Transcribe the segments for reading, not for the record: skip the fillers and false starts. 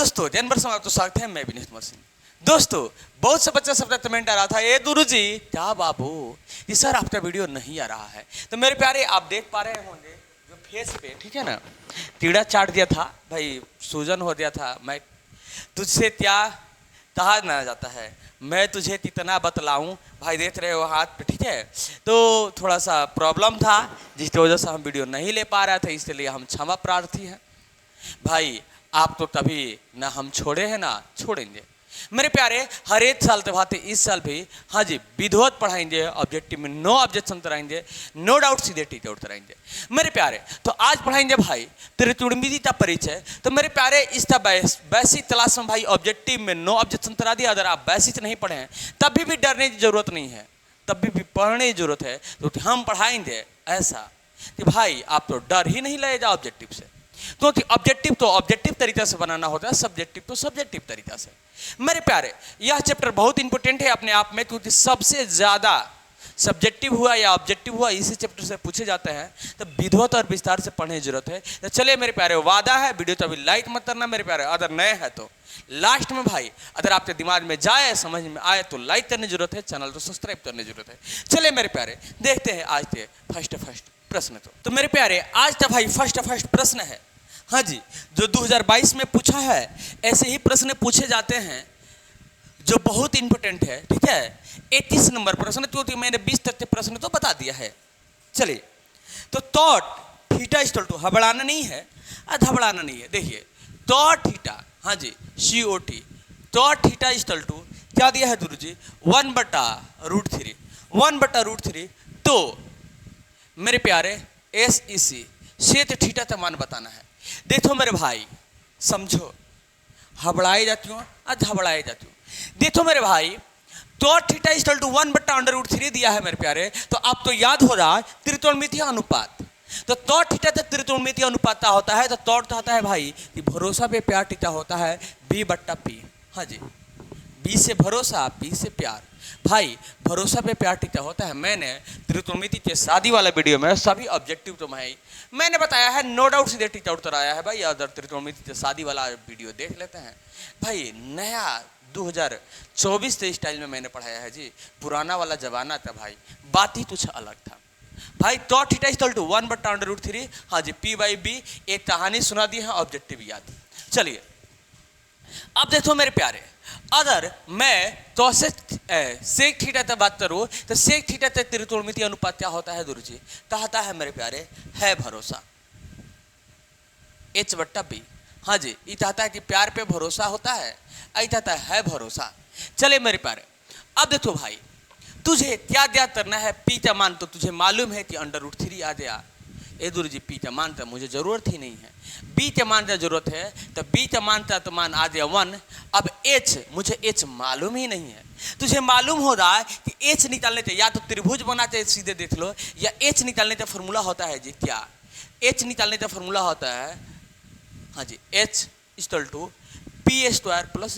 दोस्तों जनवर समाप्त तो स्वागत है, मैं विनीत कुमार सिंह। दोस्तों बहुत से बच्चा सब कमेंट आ रहा था, ए गुरु जी क्या बाबू ये सर आपका वीडियो नहीं आ रहा है। तो मेरे प्यारे आप देख पा रहे होंगे जो फेस पे ठीक है ना कीड़ा चाट दिया था भाई, सूजन हो गया था। मैं तुझसे क्या कहा ना जाता है, मैं तुझे कितना बतलाऊं भाई, देख रहे हो हाथ पे ठीक है। तो थोड़ा सा प्रॉब्लम था जिसकी वजह से हम वीडियो नहीं ले पा रहे थे, इसलिए हम क्षमा प्रार्थी हैं भाई। आप तो कभी ना हम छोड़े हैं ना छोड़ेंगे मेरे प्यारे। हर एक साल के भांति इस साल भी हाँ जी विधिवत पढ़ाएंगे, ऑब्जेक्टिव में नो ऑब्जेक्शन कराएंगे, नो डाउट सीधे टीचर कराएंगे मेरे प्यारे। तो आज पढ़ाएंगे भाई त्रिकोणमिति का परिचय। तो मेरे प्यारे इसका बेसिक क्लास में भाई ऑब्जेक्टिव में नो ऑब्जेक्शन करा दिया। अगर आप बेसिक नहीं पढ़े हैं तभी भी डरने की जरूरत नहीं है, तभी भी पढ़ने की जरूरत है। तो हम पढ़ाएंगे ऐसा कि भाई आप तो डर ही नहीं लगेगा ऑब्जेक्टिव से, क्योंकि ऑब्जेक्टिव तो ऑब्जेक्टिव तरीका से बनाना होता है, सब्जेक्टिव तो सब्जेक्टिव तरीका से मेरे प्यारे। यह चैप्टर बहुत इंपॉर्टेंट है अपने आप में, क्योंकि सबसे ज्यादा सब्जेक्टिव हुआ या ऑब्जेक्टिव हुआ इसी चैप्टर से पूछे जाते हैं। तो विधिवत और विस्तार से पढ़ने की जरूरत है। तो चलिए मेरे प्यारे, वादा है वीडियो तो अभी लाइक मत करना मेरे प्यारे, अगर नए हैं तो लास्ट में भाई अगर आपके दिमाग में जाए समझ में आए तो लाइक करने की जरूरत है, चैनल को सब्सक्राइब करने की जरूरत है। चलिए मेरे प्यारे देखते हैं आज के फर्स्ट प्रश्न। तो मेरे प्यारे आज का भाई फर्स्ट प्रश्न है हाँ जी जो 2022 में पूछा है। ऐसे ही प्रश्न पूछे जाते हैं जो बहुत इंपॉर्टेंट है ठीक है। 31 नंबर प्रश्न, क्योंकि मैंने 20 तक के प्रश्न तो बता दिया है। चलिए तो टॉट थीटा इक्वल टू, हबड़ाना नहीं है धबड़ाना नहीं है, देखिए टॉट थीटा हाँ जी COT cot theta equal to क्या दिया है गुरु जी 1/√3 1/√3। तो मेरे प्यारे SEC सेक थीटा का मान बताना है। देखो मेरे भाई समझो, हबड़ाए जाती हूँ धबड़ाए जाती हूँ। देखो मेरे भाई तो थीटा इक्वल टू 1/√3 दिया है मेरे प्यारे। तो आप तो याद हो रहा है त्रिकोणमितीय अनुपात। तो थीटा तक त्रिकोणमितीय अनुपात का होता है। तो तौर होता है भाई कि भरोसा पे प्यार टीटा होता है B/P हाँ जी, B से भरोसा P से प्यार भाई, भरोसा पे प्यार टीटा होता है। मैंने त्रिकोणमिति के शादी वाला वीडियो में सभी ऑब्जेक्टिव तो मैंने बताया है, नो डाउट सीधे टीच आउट कराया है भाई। अदर त्रिकोणमिति के शादी वाला वीडियो देख लेते हैं भाई। नया 2024 के स्टाइल में मैंने पढ़ाया है जी, पुराना वाला जमाना था भाई, बात ही कुछ अलग था भाई। तो थीटा इक्वल टू 1/√3 हाँ जी P/B। एक कहानी सुना दी है, ऑब्जेक्टिव याद। चलिए अब देखो मेरे प्यारे, अगर मैं तो सेक थीटा तक बात करूँ तो सेक थीटा तक त्रिकोणमितीय अनुपात क्या होता है गुरु जी, कहता है मेरे प्यारे है भरोसा H/B हाँ जी। ये चाहता है कि प्यार पे भरोसा होता है, आई चाहता है भरोसा। चले मेरे प्यारे अब देखो भाई तुझे क्या ज्ञात करना है, P का मान तो तुझे मालूम है कि √3 आ गया। ए गुरु जी P का मान तो मुझे जरूरत ही नहीं है, B के मान का जरूरत है। तो B का मान का तो मान आ गया 1। अब H मुझे H मालूम ही नहीं है। तुझे मालूम हो रहा है कि H निकालने से या तो त्रिभुज बनाते सीधे देख लो, या H निकालने का फॉर्मूला होता है जी क्या, H निकालने का फॉर्मूला होता है हाँ जी H equal to P²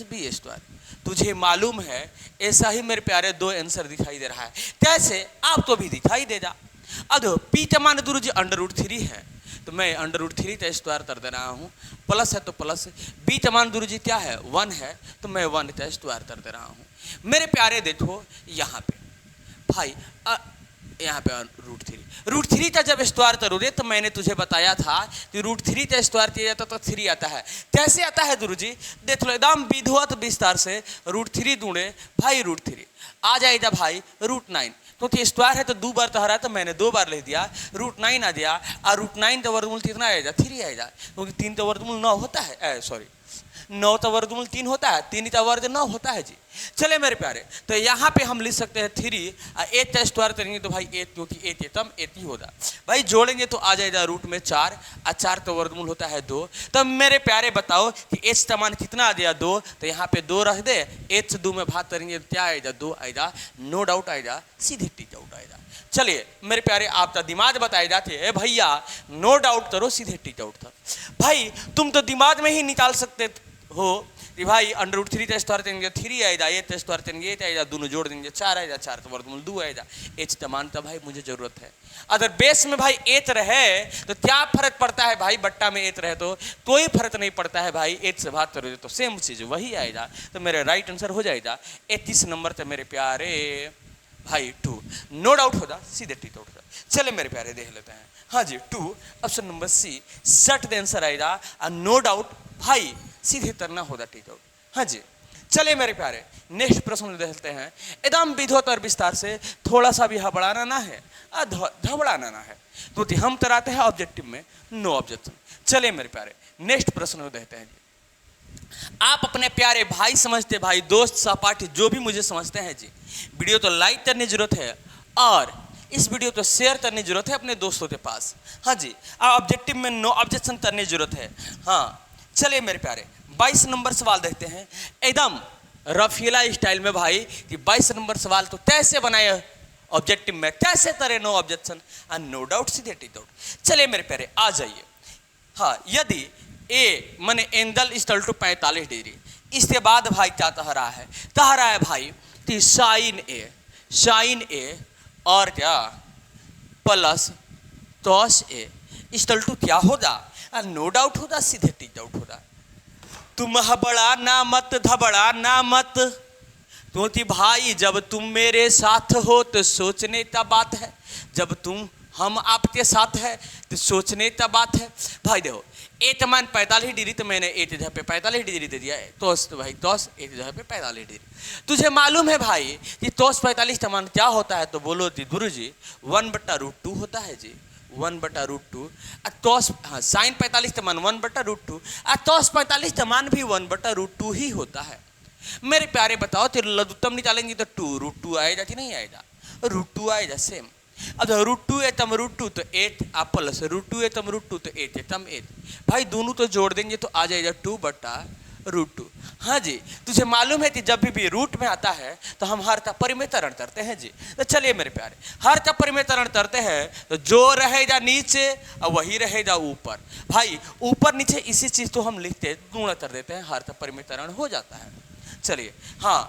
+ B²। तुझे मालूम है ऐसा ही मेरे प्यारे दो आंसर दिखाई दे रहा है। कैसे आपको भी दिखाई देगा। अब P का मान गुरु जी √3 है, तो मैं √3 का स्क्वायर कर दे रहा हूँ, प्लस है तो प्लस। B का मान गुरु जी क्या है 1 है, तो मैं 1 का स्क्वायर कर दे रहा हूँ मेरे प्यारे। देखो यहाँ पे भाई यहाँ पे √3 का जब स्क्वायर करोगे तो मैंने तुझे बताया था कि √3 का स्क्वायर किया जाता तो 3 आता है। कैसे आता है गुरु जी, देख लो एकदम विधिवत विस्तार से। √3 दूंगे भाई √3 आ जाएगा भाई √9, क्योंकि स्क्वायर है तो 2 बार तो हरा है, तो मैंने 2 बार लिख दिया √9 आ गया। और √9 का वर्गमूल कितना आएगा 3 आएगा, क्योंकि 3 का वर्गमूल 9 होता है, सॉरी 9 का वर्गमूल 3 होता है, 3 का वर्ग 9 होता है जी। चले मेरे प्यारे तो यहाँ पे हम लिख सकते हैं 3 और 8 का स्क्वायर करेंगे तो भाई 8, क्योंकि 8 तम 8 ही होगा भाई। जोड़ेंगे तो आ जाएगा रूट में 4 और 4 का वर्गमूल होता है 2। तो मेरे प्यारे बताओ कि H का मान कितना आ गया 2, तो यहाँ पे 2 रख दे, 8 से 2 में भाग करेंगे तो क्या आएगा 2 आएगा, नो डाउट आएगा, सीधे टीच आउट आएगा। चलिए मेरे प्यारे आपका दिमाग बताए जाते है भैया नो डाउट करो सीधे टीच आउट था भाई। तुम तो दिमाग में ही निकाल सकते हो कि भाई √3 तो स्क्वायर देंगे 3 आएगा, ये तो स्क्वायर देंगे 8 आएगा, दोनों जोड़ देंगे 4 आएगा, 4 तो वर्गमूल 2 आएगा। एच तो मानता भाई मुझे जरूरत है। अगर बेस में भाई एच रहे तो क्या फर्क पड़ता है भाई, बट्टा में एच रहे तो कोई फर्क नहीं पड़ता है भाई, एच से भाग करोगे तो सेम चीज वही आएगा। तो मेरा राइट आंसर हो जाएगा 31 नंबर तो मेरे प्यारे भाई 2। नो डाउट होगा, सीधे टी आउट होगा। चले मेरे प्यारे देख लेते हैं। हाँ जी 2 ऑप्शन नंबर सी सट द आंसर आएगा। नो डाउट भाई सीधे तरना होगा टी आउट। हाँ जी चले मेरे प्यारे नेक्स्ट प्रश्न देखते हैं। एकदम विधवत और विस्तार से, थोड़ा सा भी हबड़ाना ना है धबड़ाना ना है, तो हम तराते हैं ऑब्जेक्टिव में नो ऑब्जेक्शन। चले मेरे प्यारे नेक्स्ट प्रश्न देखते हैं। आप अपने प्यारे भाई समझते भाई, दोस्त, सहपाठी जो भी मुझे समझते हैं जी, वीडियो तो लाइक करने की जरूरत है और इस वीडियो को शेयर करने की जरूरत है अपने दोस्तों के पास। हाँ जी ऑब्जेक्टिव में नो ऑब्जेक्शन करने की जरूरत है। हाँ चलिए मेरे प्यारे 22 नंबर सवाल देखते हैं एकदम रफीला स्टाइल में भाई कि 22 नंबर सवाल तो कैसे बनाए ऑब्जेक्टिव में, कैसे करे no objection and no doubt सीधे टी डाउट। चलिए मेरे प्यारे आ जाइए। हाँ यदि ए माने एंगल इक्वल टू 45 डिग्री, इसके बाद भाई क्या कह रहा है, कह रहा है भाई कि साइन ए और क्या plus cos A equal to क्या होगा, नो डाउट होगा सीधे टी डाउट होगा। तुम हबड़ा ना मत धबड़ा ना मत, क्योंकि भाई जब तुम मेरे साथ हो तो सोचने का बात है, जब तुम हम आपके साथ है तो सोचने का बात है। भाई देखो ए तमान 45 डिग्री तो मैंने ए की जगह पे 45 डिग्री दे दिया है, तो भाई तोस ए की जगह पे 45 डिग्री। तुझे मालूम है भाई कि तोस 45 तमान क्या होता है, तो बोलो जी गुरु जी 1/√2 होता है जी, 1/√2। तोस हाँ साइन 45 तमान 1/√2 और तोस 45 तमान भी 1/√2 ही होता है। मेरे प्यारे बताओ तेरे लघुत्तम निकालेंगे तो 2√2 आएगा कि नहीं आएगा, √2 आएगा सेम। अब √2 है तम √2 तो 8 प्लस √2 है तम √2 तो 8 है तम 8, भाई दोनों तो जोड़ देंगे तो आ जाएगा 2/√2। हाँ जी तुझे मालूम है कि जब भी रूट में आता है तो हम हर का परिमेतरण करते हैं जी। तो चलिए मेरे प्यारे हर का परिमेतरण करते हैं तो जो रहेगा नीचे और वही रहेगा ऊपर। भाई ऊपर नीचे इसी चीज तो हम लिखते गुणा कर देते हैं, हर का परिमेतरण हो जाता है। चलिए हाँ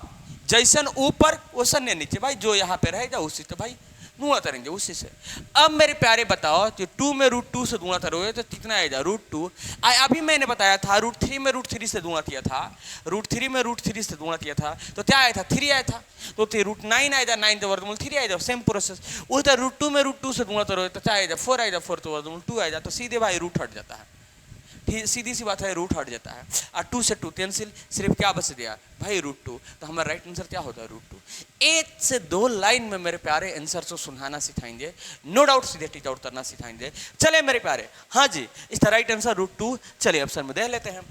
जैसन ऊपर वैसन नीचे, भाई जो यहाँ पे रहेगा उसी तो भाई गुणा करेंगे उसी से। अब मेरे प्यारे बताओ कि 2 में √2 से गुणा करोगे तो कितना आएगा √2। अभी मैंने बताया था √3 में √3 से गुणा किया था, √3 में √3 से गुणा किया था तो क्या आया था 3 आया था, तो √9 आएगा, 9 तो वर्गमूल 3 आएगा, सेम प्रोसेस। उस तरह √2 में √2 से गुणा करोगे तो क्या आएगा 4 आएगा, 4 तो वर्गमूल 2 आएगा, तो सीधे भाई रूट हट जाता है, सीधी सी बात है रूट हट जाता है। और 2 से 2 कैंसिल, सिर्फ क्या बच गया भाई √2, तो हमारा राइट आंसर क्या होता है √2। 1 से 2 लाइन में मेरे प्यारे आंसर को सुनाना सिखाएंगे, नो डाउट सीधे टिक आउट करना सिखाएंगे। चले मेरे प्यारे हाँ जी इसका राइट आंसर √2। चलिए ऑप्शन में दे लेते हैं।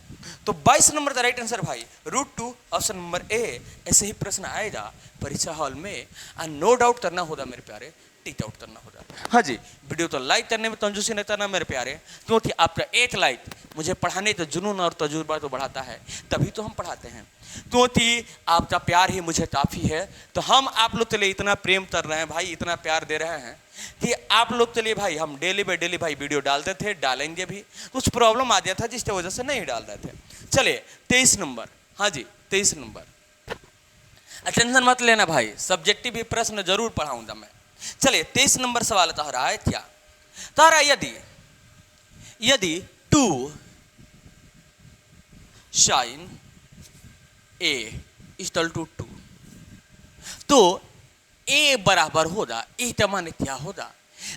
तो 22 नंबर का राइट आंसर भाई √2 ऑप्शन नंबर ए। ऐसे ही प्रश्न आएगा परीक्षा हॉल में, नो डाउट करना होगा मेरे प्यारे, टिक आउट करना होगा। हाँ जी वीडियो तो लाइक करने में कंजूसी नहीं करना मेरे प्यारे, क्योंकि आपका एक लाइक मुझे पढ़ाने तो जुनून और तजुर्बा तो बढ़ाता है, तभी तो हम पढ़ाते हैं, क्योंकि आपका प्यार ही मुझे काफ़ी है। तो हम आप लोग के लिए इतना प्रेम कर रहे हैं भाई, इतना प्यार दे रहे हैं कि आप लोग के लिए भाई हम डेली बाई डेली भाई वीडियो डालते थे, डालेंगे भी। कुछ प्रॉब्लम आ गया था जिसकी वजह से नहीं डाल रहे थे। चलिए 23 नंबर, हाँ जी 23 नंबर, टेंशन मत लेना भाई, सब्जेक्टिव भी प्रश्न जरूर पढ़ाऊंगा मैं। चलिए 23 नंबर सवाल कह रहा है क्या, कह रहा है यदि 2 साइन ए इक्वल टू 2 तो ए बराबर होगा, ए का मान क्या होगा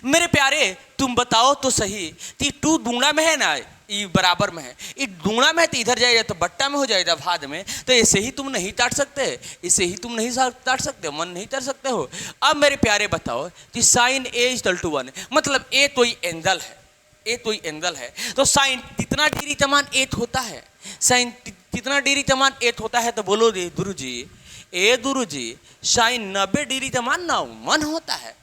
मेरे प्यारे तुम बताओ तो सही कि 2 दूना में है ना, ये बराबर में है, ये दूना में है तो इधर जाएगा तो बट्टा में हो जाएगा भाद में, तो ऐसे ही तुम नहीं काट सकते, इसे ही तुम नहीं काट सकते, मन नहीं कर सकते हो। अब मेरे प्यारे बताओ कि साइन ए इक्वल टू 1 मतलब ए कोई एंगल है, ए कोई एंगल है, तो साइन कितना डिग्री का मान 8 होता है, साइन कितना डिग्री का मान 8 होता है, तो बोलो रे गुरुजी ए गुरुजी साइन 90 डिग्री का मान 1 होता है,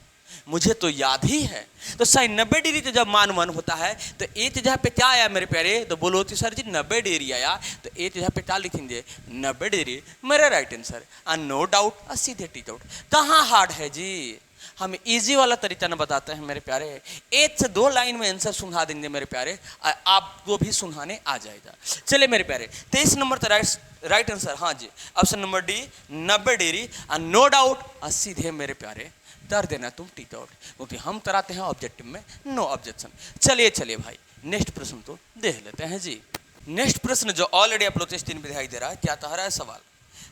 मुझे तो याद ही है। तो साइन 90 डिग्री तो जब मान 1 होता है तो ए जगह पे क्या आया मेरे प्यारे, तो बोलो तो सर जी 90 डिग्री आया, तो ए जगह पे क्या लिखेंगे 90 डिग्री, मेरा राइट आंसर। नो डाउट सीधे टिक आउट। कहाँ हार्ड है जी, हम इजी वाला तरीका न बताते हैं मेरे प्यारे, एक से दो लाइन में आंसर सुना देंगे मेरे प्यारे, आपको भी सुनाने आ जाएगा। चलिए मेरे प्यारे, 23 नंबर तो राइट आंसर, हाँ जी, option number D 90 degree, no doubt. सीधे मेरे प्यारे कर देना तुम टिक आउट, क्योंकि हम कराते हैं ऑब्जेक्टिव में नो ऑब्जेक्शन। चलिए भाई नेक्स्ट प्रश्न तो देख लेते हैं जी। नेक्स्ट प्रश्न जो ऑलरेडी आप लोग स्क्रीन पे दिखाई दे रहा है, क्या तहरा है सवाल,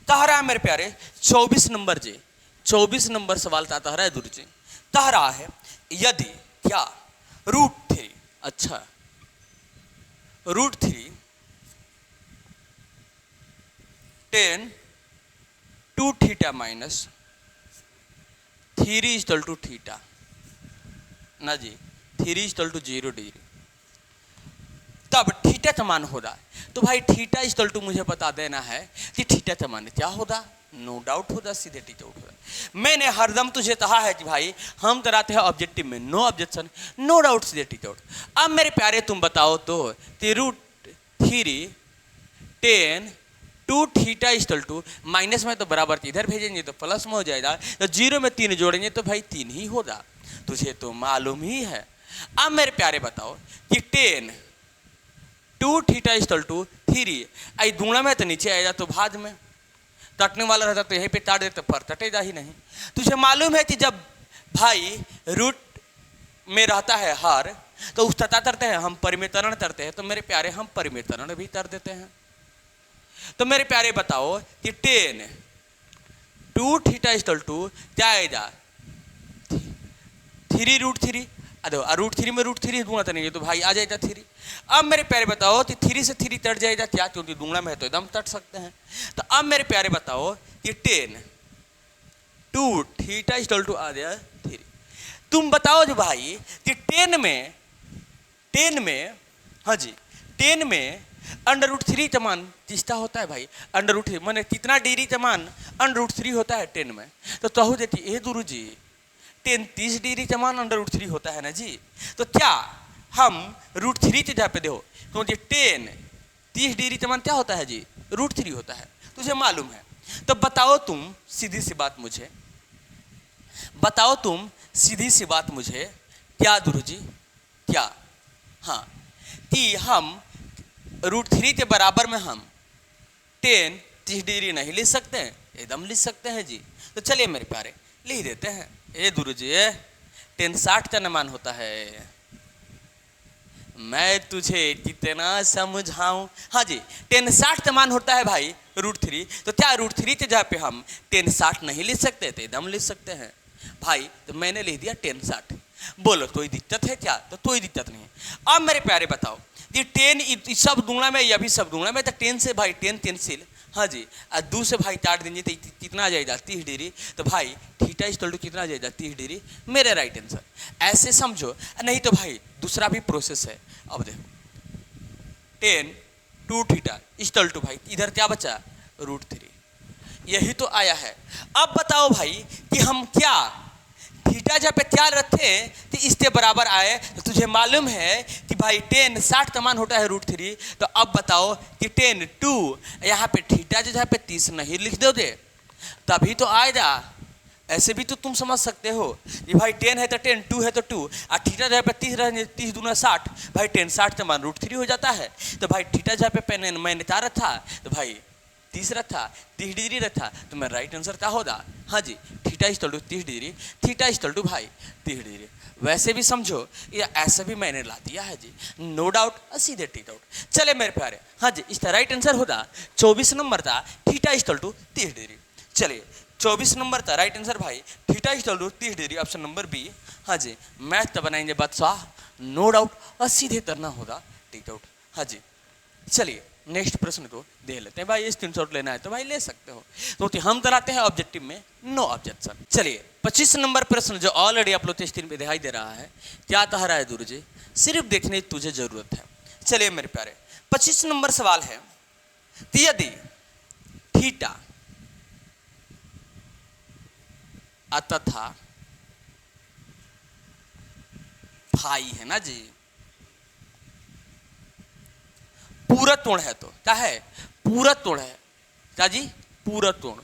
तहरा है मेरे प्यारे 24 नंबर जी, 24 नंबर सवाल तहरा है दूर जी, तहरा है यदि क्या √3, अच्छा √3 10 2 theta minus 3 equal to theta ना जी, 3 इक्वल टू 0 डिग्री, तब थीटा का मान होगा। तो भाई थीटा इक्वल टू मुझे बता देना है कि थीटा का मान क्या होगा, नो डाउट होगा, सीधे टिक आउट होगा। मैंने हरदम तुझे कहा है कि भाई हम कराते हैं ऑब्जेक्टिव में नो ऑब्जेक्शन, नो डाउट, सीधे टिक आउट। अब मेरे प्यारे तुम बताओ तो √3 10 2 थीटा इक्वल टू, माइनस में तो बराबर इधर भेजेंगे तो प्लस में हो जाएगा, तो 0 में 3 जोड़ेंगे तो भाई 3 ही होगा, तुझे तो मालूम ही है। अब मेरे प्यारे बताओ कि 10 2 थीटा इक्वल टू 3, आई दूना में तो नीचे आएगा तो भाज में, कटने वाला रहता तो यहीं पे काट देते, पर कटेगा ही नहीं। तुझे मालूम है कि जब भाई रूट में रहता है हर, तो उस तथा करते हैं हम परिमेतरण करते हैं, तो मेरे प्यारे हम परिमेतरण भी कर देते हैं। तो मेरे प्यारे बताओ कि 10 2 थीटा इक्वल टू क्या आएगा 3√3, √3 में √3 दूंगा तो नहीं, तो भाई आ जाएगा 3। अब मेरे प्यारे बताओ कि 3 से 3 कट जाएगा क्या, क्योंकि दूंगा में है तो एकदम कट सकते हैं। तो अब मेरे प्यारे बताओ कि 10 2 थीटा इक्वल टू आ गया 3। तुम बताओ जो भाई कि 10 में हाँ जी 10 में √3 का मान किसका होता है भाई, √3 माने कितना डिग्री का मान √3 होता है 10 में, तो कहू देती ए गुरु जी 10 30 डिग्री का मान √3 होता है ना जी, तो क्या हम √3 की जगह पे देखो, क्योंकि 10 30 डिग्री का मान क्या होता है जी, √3 होता है, तुझे मालूम है। तो बताओ तुम सीधी सी बात मुझे, बताओ तुम सीधी सी बात मुझे, क्या गुरु जी क्या, हाँ कि हम √3 के बराबर में हम 10 30 डिग्री नहीं लिख सकते हैं, एकदम लिख सकते हैं जी। तो चलिए मेरे प्यारे लिख देते हैं, ए गुरु जी 10 60 का मान होता है, मैं तुझे कितना समझाऊं, हाँ जी 10 60 का मान होता है भाई √3, तो क्या √3 के जगह पे हम 10 60 नहीं लिख सकते, तो एकदम लिख सकते हैं भाई। तो मैंने लिख दिया 10 60, बोलो कोई दिक्कत है क्या, तो कोई दिक्कत नहीं है। अब मेरे प्यारे बताओ कि 10 सब दूंगा में, यह भी सब दूंगा में, तो 10 से भाई 10 कैंसिल, हाँ जी, और 2 से भाई काट देंगे तो कितना आ जाएगा 30 डिग्री, तो भाई थीटा इक्वल टू कितना आ जाएगा 30 डिग्री, मेरे राइट आंसर। ऐसे समझो, नहीं तो भाई दूसरा भी प्रोसेस है। अब देखो 10 2 थीटा इक्वल टू भाई इधर क्या बचा √3, यही तो आया है। अब बताओ भाई कि हम क्या थीटा जब पे क्या रखे तो इसके बराबर आए, तो तुझे मालूम है कि भाई 10 60 का मान होता है √3, तो अब बताओ कि 10 2 यहाँ पे थीटा जगह पे 30 नहीं लिख दोगे तभी तो आएगा। ऐसे भी तो तुम समझ सकते हो कि भाई 10 है तो 10, 2 है तो 2, और थीटा जगह पे 30 रहेंगे, 30 दूना 60, भाई 10 60 का मान √3 हो जाता है। तो भाई थीटा जगह पे मैंने क्या रखा, तो भाई 30 रखा, 30 डिग्री रखा, तो मेरा राइट आंसर क्या होगा, हाँ जी theta equal to 30 degree, theta equal to भाई 30 डिग्री। वैसे भी समझो या ऐसा भी मैंने ला दिया है जी, नो डाउट, सीधे टिक आउट। चले मेरे प्यारे, हाँ जी इसका राइट आंसर होगा 24 नंबर था थीटा इक्वल टू 30 डिग्री। चलिए 24 नंबर था राइट आंसर भाई theta equal to 30 degree, option number B. हाँ जी मैथ तो बनाएंगे बादशाह, नो डाउट, और सीधे करना होगा टिक आउट। हाँ जी चलिए नेक्स्ट प्रश्न को देख लेते हैं। भाई स्क्रीनशॉट लेना है तो भाई ले सकते हो, तो हम कराते हैं ऑब्जेक्टिव में नो ऑब्जेक्शन। चलिए 25 नंबर प्रश्न जो ऑलरेडी आप लोग के स्क्रीन पे दिखाई दे रहा है, क्या कह रहा है गुरु जी, सिर्फ देखने की तुझे जरूरत है। चलिए मेरे प्यारे 25 नंबर सवाल है कि यदि थीटा तथा फाई है ना जी पूरा तोड़ है, तो क्या है पूरा तोड़ है, क्या जी पूरा तोड़,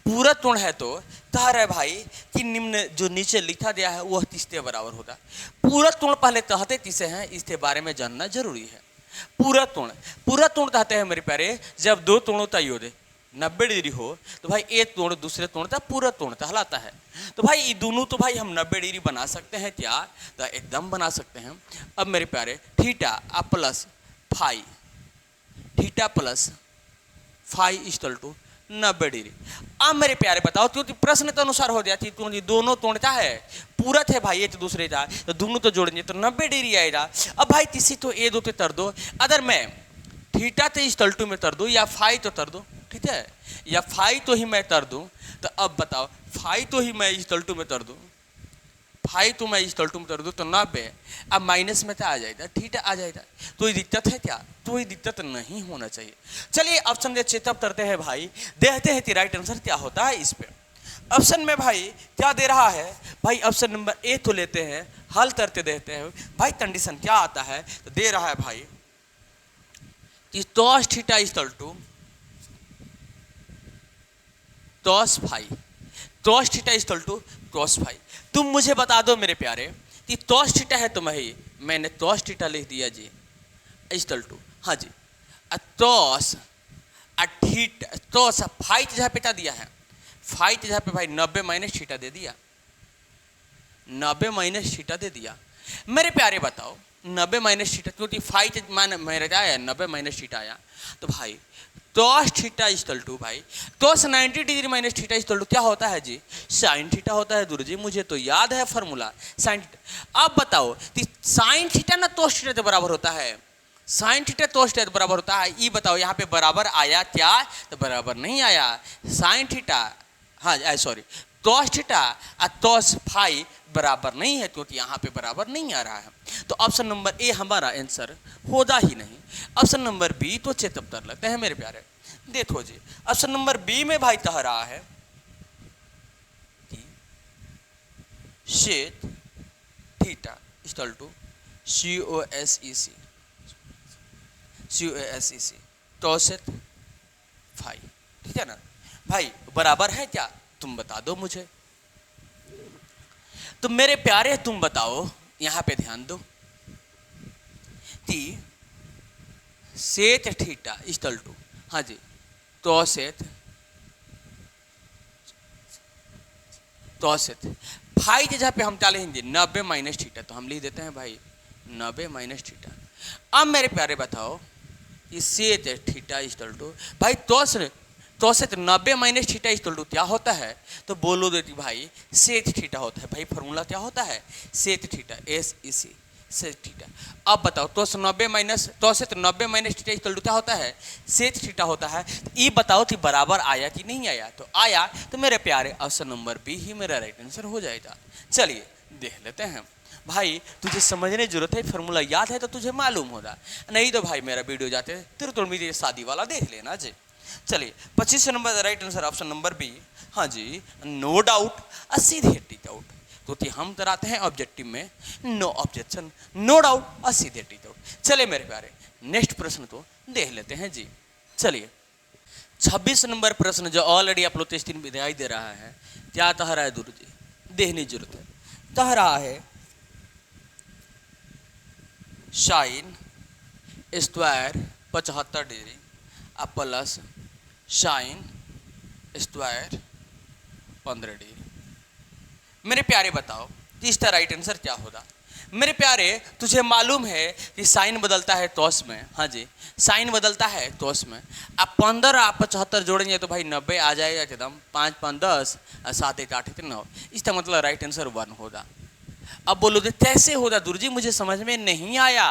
पूरा तुण है तो कह रहे भाई कि निम्न जो नीचे लिखा गया है वह तीसरे बराबर होगा। पूरा तुण पहले कहते तीसे हैं, इसके बारे में जानना जरूरी है। पूरा तुण कहते हैं मेरे प्यारे जब दो तुणों का योग 90 डिग्री हो तो भाई एक तुण दूसरे तुण का पूरा तुण कहलाता है। तो भाई ये दोनों तो भाई हम 90 डिग्री बना सकते हैं क्या? तो एकदम बना सकते हैं। अब मेरे प्यारे theta plus phi, theta plus phi equal to 90 degree. अब मेरे प्यारे बताओ क्योंकि प्रश्न के अनुसार हो जाती है दोनों तोड़ता है पूरा थे भाई, ये तो दूसरे था तो दोनों तो जोड़ेंगे तो 90 डिग्री आएगा। अब भाई किसी तो ए दो तो तर दो, अगर मैं थीटा तो इक्वल टू में तर दूँ या फाई तो तर दूँ, ठीक है, या फाई तो ही मैं तर दूँ, तो अब बताओ फाई तो ही मैं इक्वल टू में तर दूँ, फाई तो मैं इक्वल टू में कर दूँ तो 90, अब माइनस में क्या आ जाएगा? थीटा आ जाएगा। तो ये दिक्कत है क्या? तो ये दिक्कत नहीं होना चाहिए। चलिए ऑप्शन दे चेकअप करते हैं भाई, देखते हैं कि राइट आंसर क्या होता है इस पे। ऑप्शन में भाई क्या दे रहा है भाई? ऑप्शन नंबर ए तो लेते हैं, हल करते देखते हैं भाई कंडीशन क्या आता है। तो दे रहा है भाई कि cos theta equal to cos phi, cos theta equal to cos phi. तुम मुझे बता दो मेरे प्यारे कि cos थीटा है तो मैंने cos थीटा लिख दिया जी इक्वल टू, हाँ जी, cos थीटा cos फाई जगह पे क्या दिया है? फाई जगह पे भाई 90 माइनस थीटा दे दिया, 90 माइनस थीटा दे दिया। मेरे प्यारे बताओ 90 माइनस थीटा क्योंकि फाई मान मेरा क्या आया? 90 माइनस थीटा आया। तो भाई cos थीटा इक्वल टू भाई cos 90 degree minus theta equal to क्या होता है जी? sin थीटा होता है गुरु जी, मुझे तो याद है फॉर्मूला sin थीटा। अब बताओ कि sin थीटा ना cos थीटा के बराबर होता है, sin थीटा cos थीटा के बराबर होता है। ये बताओ यहाँ पे बराबर आया क्या? तो बराबर नहीं आया। sin थीटा, हाँ सॉरी, cos थीटा और cos फाई बराबर नहीं है क्योंकि यहाँ पे बराबर नहीं आ रहा है। तो ऑप्शन नंबर ए हमारा आंसर होगा ही नहीं। ऑप्शन नंबर बी तो चेकअप कर लगते हैं मेरे प्यारे। देखो जी ऑप्शन नंबर बी में भाई कह रहा है कि set theta equal to COSEC, COSEC टॉसेट फाई, ठीक है ना भाई, बराबर है क्या? तुम बता दो मुझे। तो मेरे प्यारे तुम बताओ, यहां पे ध्यान दो कि सेट थीटा इक्वल टू, हाँ जी, टॉसेट फाई के जगह पे हम क्या लिखेंगे? 90 माइनस थीटा, तो हम लिख देते हैं भाई 90 माइनस थीटा। अब मेरे प्यारे बताओ कि सेट थीटा इक्वल टू भाई टॉसेट 90 माइनस थीटा इक्वल टू क्या होता है? तो बोलो देती भाई सेट थीटा होता है। भाई फॉर्मूला क्या होता है? Set theta, SEC set theta. अब बताओ टॉसेट 90 माइनस थीटा इक्वल टू क्या होता है? सेट थीटा होता है। ये बताओ कि बराबर आया कि नहीं आया? तो आया। तो मेरे प्यारे ऑप्शन नंबर बी ही मेरा राइट आंसर हो जाएगा। चलिए देख लेते हैं भाई, तुझे समझने की जरूरत है, फॉर्मूला याद है तो तुझे मालूम होगा, नहीं तो भाई मेरा वीडियो जाते तेरे तो मेरी शादी वाला देख लेना जी। चलिए 25 number right answer option number B, हाँ जी, नो डाउट और सीधे टिक आउट, क्योंकि हम कराते हैं ऑब्जेक्टिव में नो ऑब्जेक्शन, नो डाउट और सीधे टिक आउट। चलिए मेरे प्यारे नेक्स्ट प्रश्न तो देख लेते हैं जी। चलिए 26 नंबर प्रश्न जो ऑलरेडी आप लोग स्क्रीन पे दिखाई दे रहा है, क्या कह रहा है गुरु जी? देखने की जरूरत है। कह रहा है sine square 75 degree plus sine square 15 degree. मेरे प्यारे बताओ कि इसका राइट आंसर क्या होगा? मेरे प्यारे तुझे मालूम है कि साइन बदलता है तोस में, हाँ जी, साइन बदलता है तोस में। आप 15 आप 75 जोड़ेंगे तो भाई 90 आ जाएगा एकदम, 5 5 10 और 7 1 8 9, इसका मतलब राइट आंसर 1 होगा। अब बोलो तो कैसे होगा गुरुजी? मुझे समझ में नहीं आया,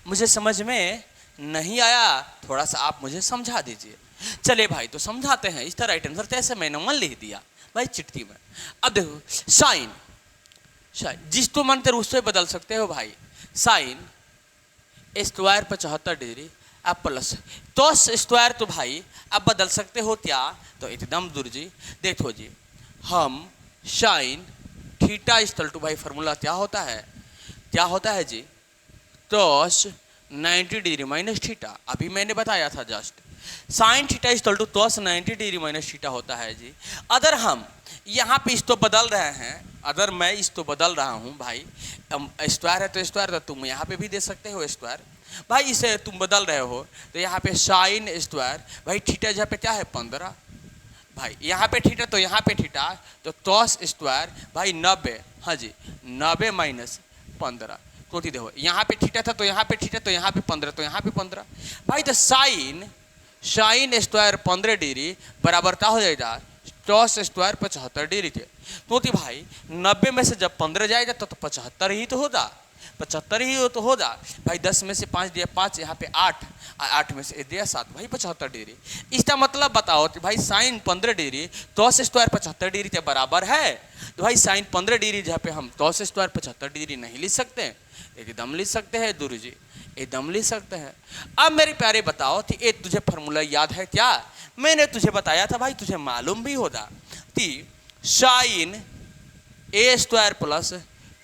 मुझे समझ में नहीं आया, थोड़ा सा आप मुझे समझा दीजिए। चले भाई तो समझाते हैं। इसका राइट आंसर कैसे मैंने मन लिख दिया भाई चिट्ठी में। अब देखो साइन जिस तो मन कर उससे बदल सकते हो भाई, साइन स्क्वायर 75 डिग्री आप प्लस तो स्क्वायर तो भाई आप बदल सकते हो क्या? तो एकदम दूर जी। देखो जी हम साइन थीटा इक्वल टू भाई फॉर्मूला क्या होता है? क्या होता है जी? टॉस 90 डिग्री माइनस थीटा, अभी मैंने बताया था just sine theta is to cos 90 degree minus theta होता है जी। अगर हम यहाँ पे इस तो बदल रहे हैं, अगर मैं इस तो बदल रहा हूँ भाई, स्क्वायर है तो स्क्वायर, तो तुम यहाँ पे भी दे सकते हो स्क्वायर भाई, इसे तुम बदल रहे हो तो यहाँ पे साइन स्क्वायर भाई, थीटा जहाँ पे क्या है 15 भाई, यहाँ पे थीटा तो यहाँ पे थीटा, तो cos स्क्वायर भाई 90, हाँ जी 90 माइनस 15, तो देखो यहाँ पे थीटा था तो यहाँ पे थीटा, तो यहाँ पे 15 तो यहाँ पे 15 भाई, तो साइन स्क्वायर 15 डिग्री बराबर क्या हो जाएगा cos स्क्वायर 75 डिग्री थे। तो भाई 90 में से जब 15 जाएगा तो 75 ही तो होगा, 75 ही तो होगा भाई। 10 में से 5 दिया 5, यहाँ पे 8, 8 में से दिया 7 भाई 75 डिग्री। इसका मतलब बताओ कि भाई sine 15 degree cos square 75 degree के बराबर है, तो भाई साइन 15 डिग्री जहाँ पे हम cos स्क्वायर 75 डिग्री नहीं लिख सकते, एकदम लिख सकते हैं गुरु जी, एकदम लिख सकते हैं। अब मेरे प्यारे बताओ कि एक तुझे फॉर्मूला याद है क्या? मैंने तुझे बताया था भाई, तुझे मालूम भी होगा कि sine A square plus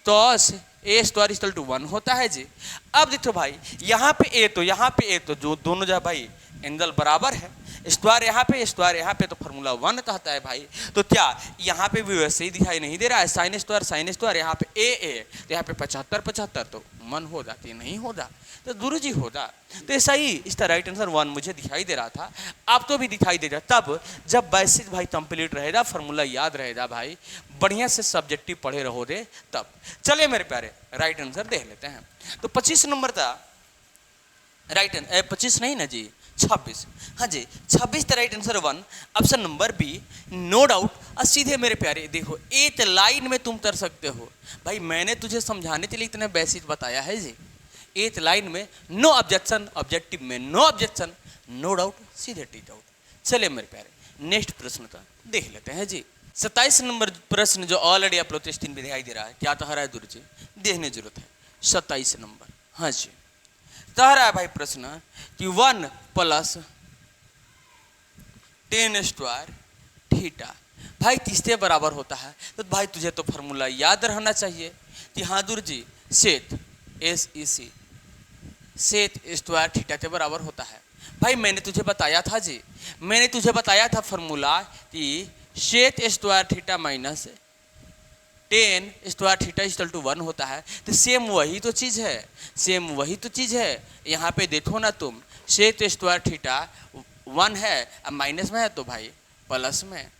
cos A square equal to 1 होता है जी। अब देखो भाई यहाँ पे ए तो यहाँ पे ए तो जो दोनों जो भाई एंगल बराबर है, स्क्वायर यहाँ पे तो फॉर्मूला 1 कहता है भाई। तो क्या यहाँ पे भी वैसे ही दिखाई नहीं दे रहा है, साइन स्क्वायर यहाँ पे ए तो यहाँ पे 75 तो 1 हो जाती है, नहीं होगा तो गुरु जी होगा। तो ऐसा ही इसका राइट आंसर 1 मुझे दिखाई दे रहा था, आप तो भी दिखाई दे रहा, तब जब बेसिक भाई कंप्लीट रहेगा, फॉर्मूला याद रहेगा भाई, बढ़िया से सब्जेक्टिव पढ़े रहोगे तब। चलिए मेरे प्यारे राइट आंसर देख लेते हैं। तो 25 नंबर था राइट, 25 नहीं ना जी 26, हाँ जी 26 का right answer 1 option number B, no doubt. और सीधे मेरे प्यारे देखो एक लाइन में तुम कर सकते हो भाई, मैंने तुझे समझाने के लिए इतना बेसिक बताया है जी, एक लाइन में नो ऑब्जेक्शन, ऑब्जेक्टिव में नो ऑब्जेक्शन, नो डाउट, सीधे टी डाउट। चलिए मेरे प्यारे नेक्स्ट प्रश्न का देख लेते हैं जी। 27 नंबर प्रश्न जो ऑलरेडी आप लोग टेस्टिंग में दिखाई दे रहा है, क्या तो है गुरु जी, देखने जरूरत है। 27 नंबर, हाँ जी तह रहा है भाई प्रश्न कि 1 प्लस 10 स्क्वायर थीटा भाई किसके बराबर होता है? तो भाई तुझे तो फॉर्मूला याद रहना चाहिए कि हाँ गुरु जी set SEC set square theta के बराबर होता है। भाई मैंने तुझे बताया था जी, मैंने तुझे बताया था फॉर्मूला कि sec square theta minus 10 square theta equal to 1 होता है। तो सेम वही तो चीज़ है, सेम वही तो चीज़ है। यहाँ पे देखो ना तुम, सेट स्क्वायर थीटा 1 है, अब माइनस में है तो भाई प्लस में,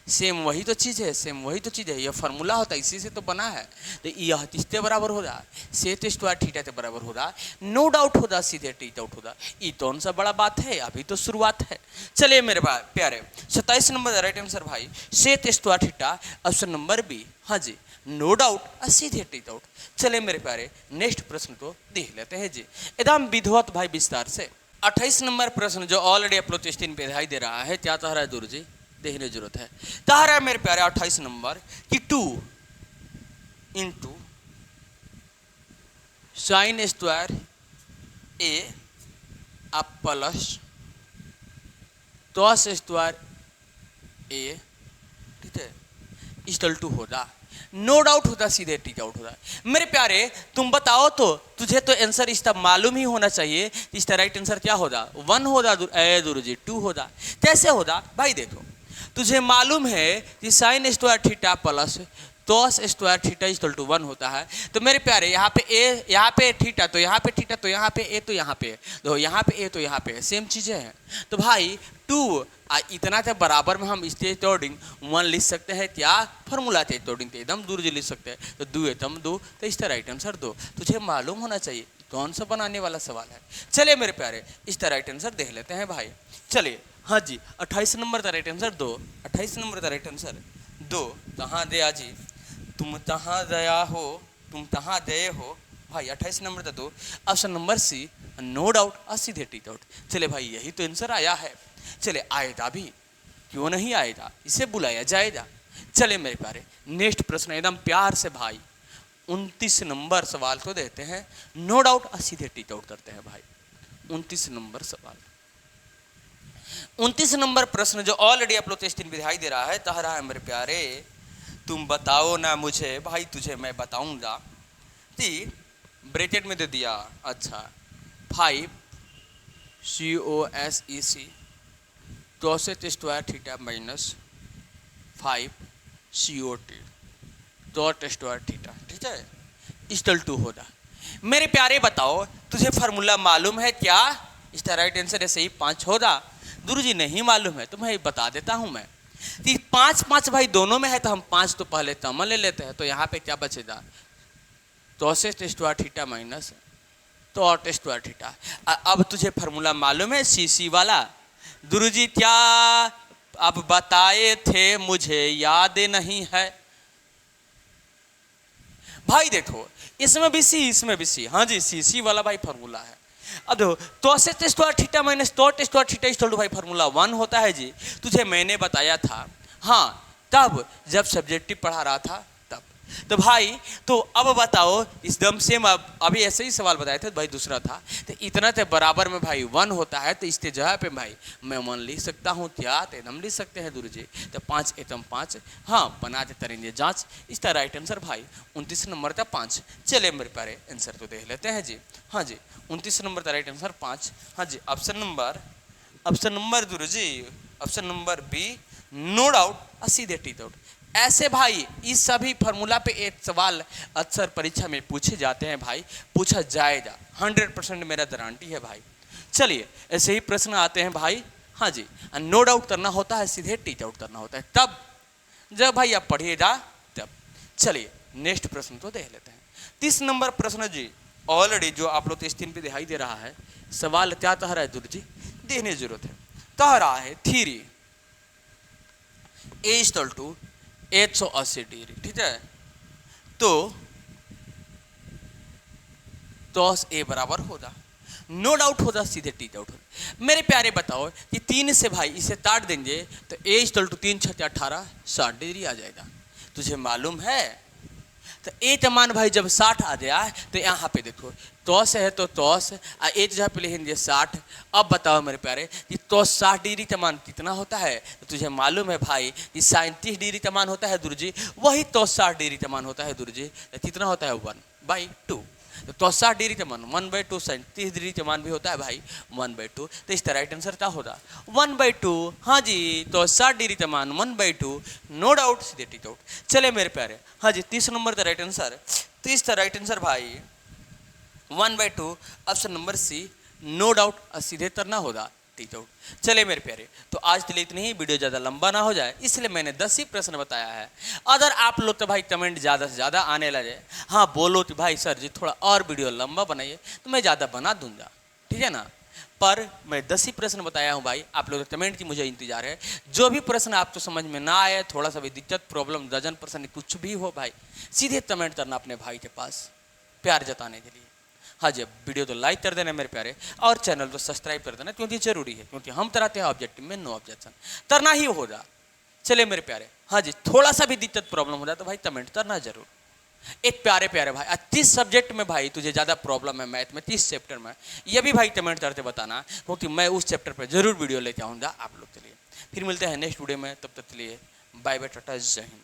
सेम वही तो चीज़ है, सेम वही तो चीज़ है। यह फार्मूला होता है, इसी से तो बना है। तो यह किसके बराबर हो रहा, सेट स्क्वायर थीटा के बराबर हो रहा, नो डाउट होगा, सीधे टी डाउट होगा। ये कौन सा बड़ा बात है, अभी तो शुरुआत है। चलिए मेरे प्यारे 27 नंबर राइट आंसर भाई sec square theta option number B, हाँ जी नो डाउट और सीधे टी डाउट। चलिए मेरे प्यारे नेक्स्ट प्रश्न को देख लेते हैं जी एकदम विधिवत भाई विस्तार से। 28 नंबर प्रश्न जो ऑलरेडी अपलोड टेस्टिंग पे दिखाई दे रहा है, क्या कह रहा है गुरु जी, देखने जरूरत है। कह रहा है मेरे प्यारे 28 नंबर कि 2 इंटू साइन स्क्वायर ए अब प्लस कॉस स्क्वायर ए, ठीक है, इक्वल टू होगा, नो डाउट होता, सीधे टी आउट होता। मेरे प्यारे तुम बताओ तो, तुझे तो आंसर इसका मालूम ही होना चाहिए। इसका राइट आंसर क्या होगा, 1 होगा गुरु जी, 2 होगा। कैसे होगा भाई, देखो तुझे मालूम है कि sine square theta plus cos square theta equal to 1 होता है। तो मेरे प्यारे यहाँ पे ए, यहाँ पे थीटा, तो यहाँ पे थीटा, तो यहाँ पे ए, तो यहाँ पे तो यहाँ पे ए, तो यहाँ पे सेम चीज़ें हैं। तो भाई 2 इतना के बराबर में हम इसके अकॉर्डिंग 1 लिख सकते हैं। क्या फॉर्मूला के अकॉर्डिंग तो एकदम दूर जी लिख सकते हैं। तो 2 एकदम 2, तो इसका राइट आंसर 2। तुझे मालूम होना चाहिए कौन सा बनाने वाला सवाल है। चलिए मेरे प्यारे इसका राइट आंसर देख लेते हैं भाई। चलिए हाँ जी 28 नंबर का राइट आंसर 2, 28 नंबर का राइट आंसर 2। कहाँ दया जी, तुम तहाँ दया हो, तुम तहाँ दये हो भाई। 28 नंबर का 2 option number C, no doubt और सीधे टी डाउट। चले भाई यही तो आंसर आया है। चले आएगा भी, क्यों नहीं आएगा, इसे बुलाया जाएगा। चले मेरे प्यारे नेक्स्ट प्रश्न एकदम प्यार से भाई 29 नंबर सवाल को देते हैं, नो डाउट और सीधे टी डाउट करते हैं भाई। 29 नंबर सवाल, 29 नंबर प्रश्न जो ऑलरेडी आप लोग टेस्टिंग में दिखाई दे रहा है, कह रहा है मेरे प्यारे तुम बताओ ना मुझे, भाई तुझे मैं बताऊंगा कि ब्रैकेट में दे दिया, अच्छा 5 COSEC cosec square theta minus 5 COT dot square theta, ठीक है, इक्वल टू होगा। मेरे प्यारे बताओ तुझे फार्मूला मालूम है क्या? इसका राइट आंसर ऐसे ही 5 होगा। गुरुजी नहीं मालूम है तो मैं बता देता हूं मैं। 5 भाई दोनों में है तो हम 5 तो पहले कॉमन ले लेते हैं, तो यहाँ पे क्या बचेगा? cosec square theta minus cot square theta. अब तुझे फार्मूला मालूम है CC वाला? गुरुजी क्या अब बताए थे, मुझे याद नहीं है। भाई देखो इसमें भी सी इसमें भी सी, हाँ जी CC वाला भाई फार्मूला है। अब देखो cosec square theta minus cot square theta equal to भाई फार्मूला 1 होता है जी। तुझे मैंने बताया था, हाँ तब जब सब्जेक्टिव पढ़ा रहा था तब। तो भाई तो अब बताओ एकदम सेम, अभी ऐसे ही सवाल बताए थे भाई, दूसरा था तो इतना तो बराबर में भाई 1 होता है, तो इसके जगह पे भाई मैं 1 लिख सकता हूँ क्या? तो एकदम लिख सकते हैं गुरु जी। तो 5 एकम 5, हाँ बना दे करेंगे जांच। इसका राइट आंसर भाई 29 नंबर था 5। चले मेरे प्यारे आंसर तो देख लेते हैं जी। हाँ जी 29 नंबर का राइट आंसर 5। हाँ जी ऑप्शन नंबर गुरु जी option number B, no doubt सीधे टी डाउट। ऐसे भाई इस सभी फार्मूला पे एक सवाल अक्सर परीक्षा में पूछे जाते हैं भाई, पूछा जाएगा 100% मेरा गारंटी है भाई। चलिए ऐसे ही प्रश्न आते हैं भाई। हाँ जी नो डाउट करना होता है, सीधे टी डाउट करना होता है तब जब भाई आप पढ़िएगा तब। चलिए नेक्स्ट प्रश्न तो देख लेते हैं। 30 नंबर प्रश्न जी ऑलरेडी जो आप लोग स्क्रीन पे दिखाई दे रहा है, सवाल क्या कह रहा है गुरु जी, देखने की जरूरत है। कह रहा है 3 A इक्वल टू 180 डिग्री, ठीक है, तो cos A बराबर होगा, नो डाउट होगा, सीधे टी डाउट होगा। मेरे प्यारे बताओ कि 3 से भाई इसे काट देंगे तो A इक्वल टू 3 6 18 60 डिग्री आ जाएगा। तुझे मालूम है तो ए का मान भाई जब 60 आ गया तो यहाँ पे देखो cos है तो cos ए जगह पे लिखेंगे 60। अब बताओ मेरे प्यारे कि cos 60 डिग्री का मान कितना होता है? तो तुझे मालूम है भाई कि 37 डिग्री का मान होता है गुरुजी, वही cos 60 डिग्री का मान होता है गुरुजी, कितना होता है 1/2। तो cos 60 डिग्री का मान 1/2, 37 डिग्री का मान भी होता है भाई 1/2। तो इसका राइट आंसर क्या होगा? 1/2। हाँ जी तो 60 डिग्री का मान 1/2, नो डाउट सीधे टी डाउट। चले मेरे प्यारे, हाँ जी 30 नंबर का राइट आंसर, 30 का राइट आंसर भाई 1/2 option number C, no doubt सीधे करना होगा टी डाउट। चले मेरे प्यारे तो आज के लिए इतनी ही, वीडियो ज़्यादा लंबा ना हो जाए इसलिए मैंने 10 ही प्रश्न बताया है। अगर आप लोग तो भाई कमेंट ज़्यादा से ज़्यादा आने लगे, हाँ बोलो कि भाई सर जी थोड़ा और वीडियो लंबा बनाइए, तो मैं ज़्यादा बना दूंगा, ठीक है ना। पर मैं 10 ही प्रश्न बताया हूँ भाई, आप लोग कमेंट की मुझे इंतजार है। जो भी प्रश्न आपको समझ में ना आए, थोड़ा सा भी दिक्कत प्रॉब्लम डजन प्रश्न कुछ भी हो भाई, सीधे कमेंट करना अपने भाई के पास प्यार जताने के लिए। हाँ जी वीडियो तो लाइक कर देना मेरे प्यारे, और चैनल तो सब्सक्राइब कर देना क्योंकि जरूरी है, क्योंकि हम कराते हैं ऑब्जेक्टिव में नो ऑब्जेक्शन, करना ही होगा। चले मेरे प्यारे, हाँ जी थोड़ा सा भी दिक्कत प्रॉब्लम हो जाए तो भाई कमेंट करना जरूर। एक प्यारे प्यारे भाई 30 सब्जेक्ट में भाई तुझे ज़्यादा प्रॉब्लम है मैथ में, 30 चैप्टर में, ये भी भाई कमेंट करते बताना, क्योंकि मैं उस चैप्टर पर जरूर वीडियो लेके आऊँगा आप लोग के लिए। फिर मिलते हैं नेक्स्ट वीडियो में, तब तक के लिए बाय बाय टाटा, जय हिंद।